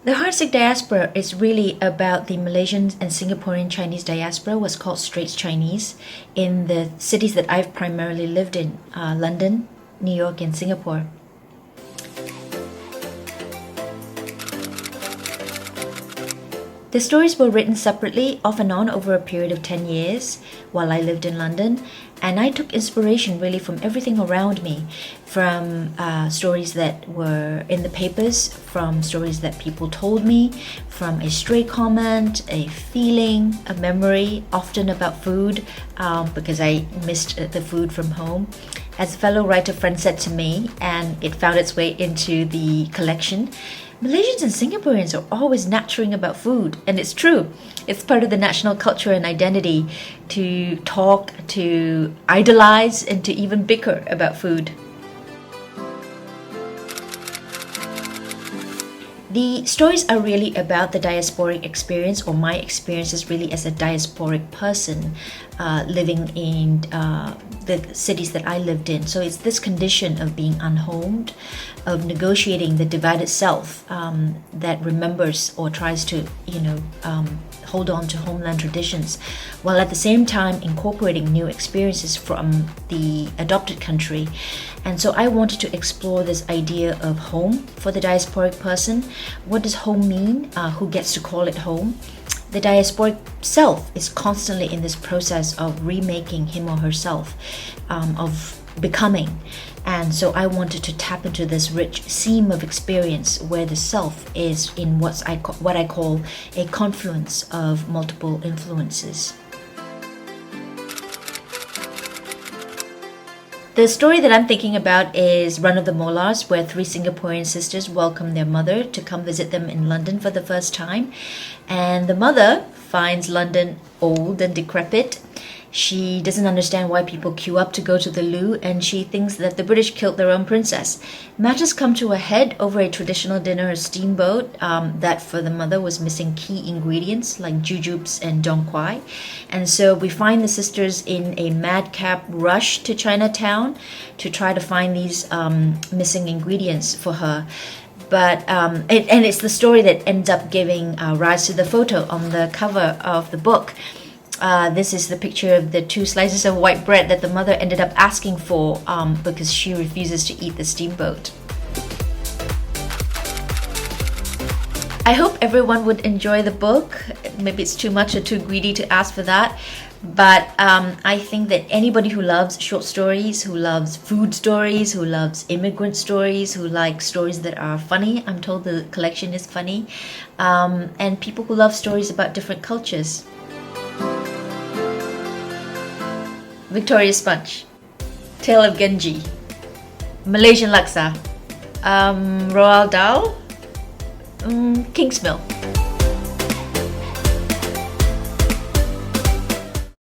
The Heartsick Diaspora is really about the Malaysian and Singaporean Chinese diaspora, what's called Straits Chinese, in the cities that I've primarily lived in, London, New York, and Singapore. The stories were written separately, off and on, over a period of 10 years while I lived in London, and I took inspiration really from everything around me, from stories that were in the papers, from stories that people told me, from a stray comment, a feeling, a memory, often about food, because I missed the food from home. As a fellow writer friend said to me, and it found its way into the collection, Malaysians and Singaporeans are always nattering about food, and it's true. It's part of the national culture and identity to talk, to idolize, and to even bicker about food. The stories are really about the diasporic experience, or my experiences really as a diasporic person living in the cities that I lived in. So it's this condition of being unhomed, of negotiating the divided self that remembers or tries to, hold on to homeland traditions, while at the same time incorporating new experiences from the adopted country. And so I wanted to explore this idea of home for the diasporic person. What does home mean? Who gets to call it home? The diasporic self is constantly in this process of remaking him or herself, of becoming. And so I wanted to tap into this rich seam of experience where the self is in what I call a confluence of multiple influences. The story that I'm thinking about is Run of the Molars, where three Singaporean sisters welcome their mother to come visit them in London for the first time. And the mother finds London old and decrepit. She doesn't understand why people queue up to go to the loo, and she thinks that the British killed their own princess. Matters come to a head over a traditional dinner, a steamboat, that for the mother was missing key ingredients like jujubes and dong quai. And so we find the sisters in a madcap rush to Chinatown to try to find these missing ingredients for her. But it's the story that ends up giving rise to the photo on the cover of the book. This is the picture of the 2 slices of white bread that the mother ended up asking for because she refuses to eat the steamboat. I hope everyone would enjoy the book. Maybe it's too much or too greedy to ask for that. But I think that anybody who loves short stories, who loves food stories, who loves immigrant stories, who likes stories that are funny — I'm told the collection is funny — and people who love stories about different cultures. Victoria Sponge, Tale of Genji, Malaysian Laksa, Roald Dahl, Kingsmill.